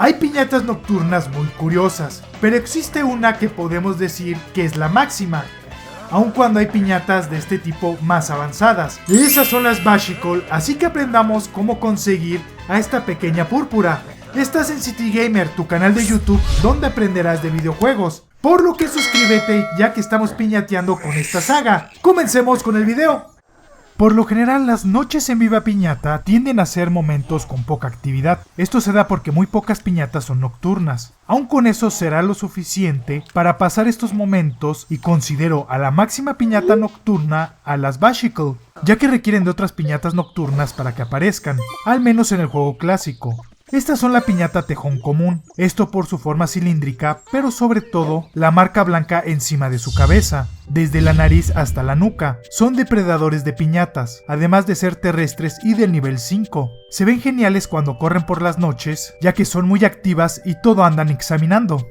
Hay piñatas nocturnas muy curiosas, pero existe una que podemos decir que es la máxima, aun cuando hay piñatas de este tipo más avanzadas. Esas son las Bashicle, así que aprendamos cómo conseguir a esta pequeña púrpura. Estás en City Gamer, tu canal de YouTube, donde aprenderás de videojuegos. Por lo que suscríbete, ya que estamos piñateando con esta saga. Comencemos con el video. Por lo general, las noches en Viva Piñata tienden a ser momentos con poca actividad. Esto se da porque muy pocas piñatas son nocturnas. Aun con eso será lo suficiente para pasar estos momentos, y considero a la máxima piñata nocturna a las Bashicle, ya que requieren de otras piñatas nocturnas para que aparezcan, al menos en el juego clásico. Estas son la piñata tejón común, esto por su forma cilíndrica, pero sobre todo la marca blanca encima de su cabeza, desde la nariz hasta la nuca. Son depredadores de piñatas, además de ser terrestres y del nivel 5. Se ven geniales cuando corren por las noches, ya que son muy activas y todo andan examinando.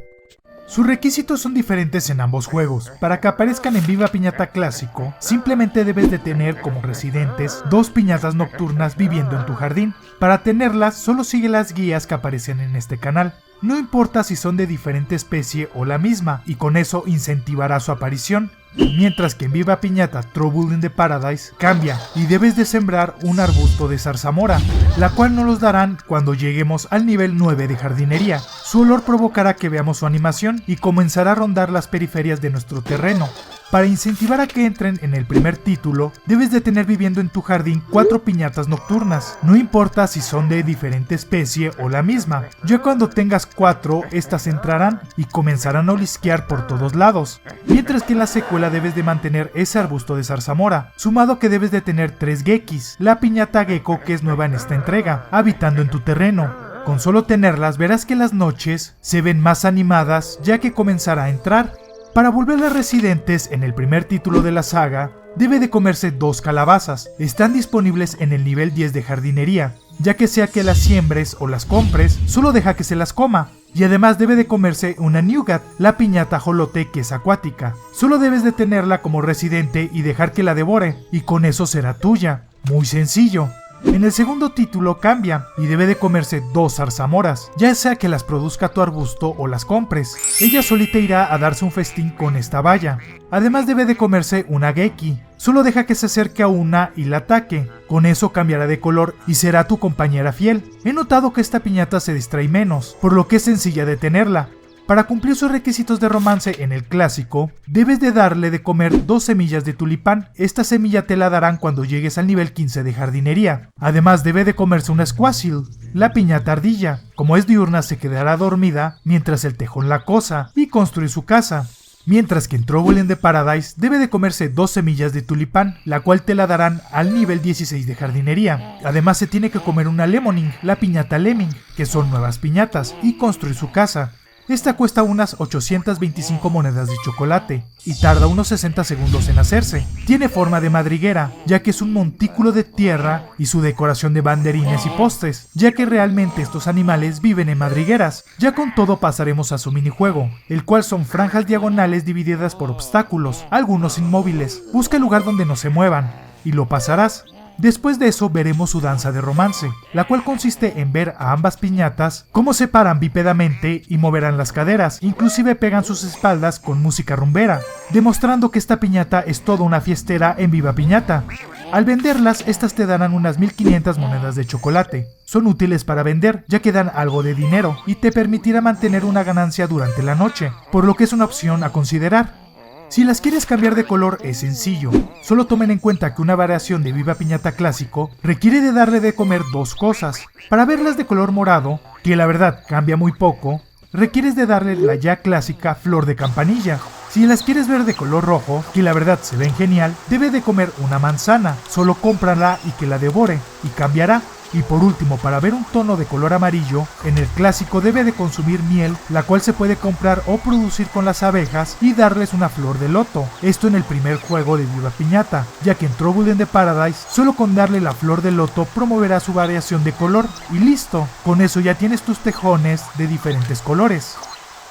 Sus requisitos son diferentes en ambos juegos. Para que aparezcan en Viva Piñata Clásico, simplemente debes de tener como residentes 2 piñatas nocturnas viviendo en tu jardín. Para tenerlas, solo sigue las guías que aparecen en este canal. No importa si son de diferente especie o la misma, y con eso incentivará su aparición. Mientras que en Viva Piñata Trouble in the Paradise cambia y debes de sembrar un arbusto de zarzamora, la cual nos los darán cuando lleguemos al nivel 9 de jardinería. Su olor provocará que veamos su animación y comenzará a rondar las periferias de nuestro terreno. Para incentivar a que entren en el primer título, debes de tener viviendo en tu jardín 4 piñatas nocturnas, no importa si son de diferente especie o la misma. Ya cuando tengas 4, estas entrarán y comenzarán a olisquear por todos lados, mientras que en la secuela debes de mantener ese arbusto de zarzamora, sumado que debes de tener 3 geckis, la piñata gecko que es nueva en esta entrega, habitando en tu terreno. Con solo tenerlas verás que las noches se ven más animadas, ya que comenzará a entrar. Para volverlas residentes en el primer título de la saga, debe de comerse 2 calabazas. Están disponibles en el nivel 10 de jardinería, ya que sea que las siembres o las compres, solo deja que se las coma. Y además debe de comerse una Nougat, la piñata ajolote que es acuática. Solo debes de tenerla como residente y dejar que la devore, y con eso será tuya. Muy sencillo. En el segundo título cambia y debe de comerse 2 zarzamoras, ya sea que las produzca tu arbusto o las compres. Ella solita irá a darse un festín con esta valla. Además debe de comerse una gecki. Solo deja que se acerque a una y la ataque. Con eso cambiará de color y será tu compañera fiel. He notado que esta piñata se distrae menos, por lo que es sencilla de tenerla. Para cumplir sus requisitos de romance en el clásico, debes de darle de comer 2 semillas de tulipán. Esta semilla te la darán cuando llegues al nivel 15 de jardinería. Además debe de comerse una Squashel, la piñata ardilla. Como es diurna se quedará dormida mientras el tejón la cosa y construye su casa. Mientras que en Trouble in the Paradise debe de comerse 2 semillas de tulipán, la cual te la darán al nivel 16 de jardinería. Además se tiene que comer una Lemoning, la piñata Lemming, que son nuevas piñatas, y construir su casa. Esta cuesta unas 825 monedas de chocolate y tarda unos 60 segundos en hacerse. Tiene forma de madriguera, ya que es un montículo de tierra, y su decoración de banderines y postes, ya que realmente estos animales viven en madrigueras. Ya con todo pasaremos a su minijuego, el cual son franjas diagonales divididas por obstáculos, algunos inmóviles. Busca el lugar donde no se muevan, y lo pasarás. Después de eso veremos su danza de romance, la cual consiste en ver a ambas piñatas cómo se paran bípedamente y moverán las caderas, inclusive pegan sus espaldas con música rumbera, demostrando que esta piñata es toda una fiestera en Viva Piñata. Al venderlas, estas te darán unas 1500 monedas de chocolate. Son útiles para vender, ya que dan algo de dinero y te permitirá mantener una ganancia durante la noche, por lo que es una opción a considerar. Si las quieres cambiar de color es sencillo, solo tomen en cuenta que una variación de Viva Piñata Clásico requiere de darle de comer 2 cosas. Para verlas de color morado, que la verdad cambia muy poco, requieres de darle la ya clásica flor de campanilla. Si las quieres ver de color rojo, que la verdad se ven genial, debe de comer una manzana, solo cómprala y que la devore, y cambiará. Y por último, para ver un tono de color amarillo, en el clásico debe de consumir miel, la cual se puede comprar o producir con las abejas, y darles una flor de loto. Esto en el primer juego de Viva Piñata, ya que en Trouble in the Paradise, solo con darle la flor de loto promoverá su variación de color, y listo, con eso ya tienes tus tejones de diferentes colores.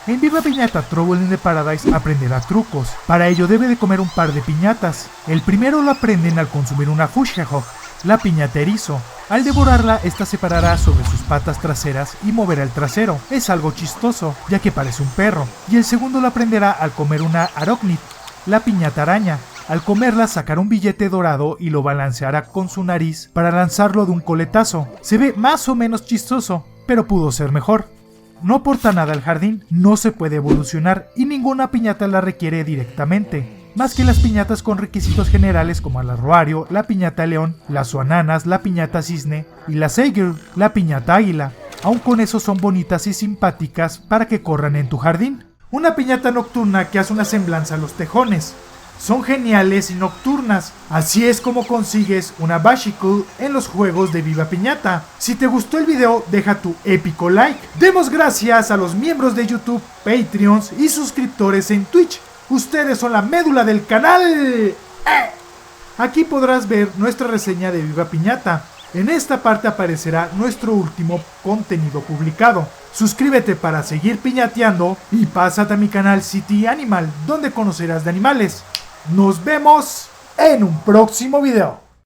En Viva Piñata Trouble in the Paradise aprenderá trucos. Para ello debe de comer un par de piñatas. El primero lo aprenden al consumir una Fuchsia Hog, la piñata erizo. Al devorarla, esta se parará sobre sus patas traseras y moverá el trasero. Es algo chistoso, ya que parece un perro. Y el segundo lo aprenderá al comer una arócnid, la piñata araña. Al comerla sacará un billete dorado y lo balanceará con su nariz para lanzarlo de un coletazo. Se ve más o menos chistoso, pero pudo ser mejor. No aporta nada al jardín, no se puede evolucionar y ninguna piñata la requiere directamente. Más que las piñatas con requisitos generales como el arroario, la piñata león, las suananas, la piñata cisne y la Seigir, la piñata águila. Aun con eso son bonitas y simpáticas para que corran en tu jardín. Una piñata nocturna que hace una semblanza a los tejones. Son geniales y nocturnas, así es como consigues una Bashicle en los juegos de Viva Piñata. Si te gustó el video, deja tu épico like. Demos gracias a los miembros de YouTube, Patreons y suscriptores en Twitch. Ustedes son la médula del canal. Aquí podrás ver nuestra reseña de Viva Piñata. En esta parte aparecerá nuestro último contenido publicado. Suscríbete para seguir piñateando y pásate a mi canal City Animal, donde conocerás de animales. Nos vemos en un próximo video.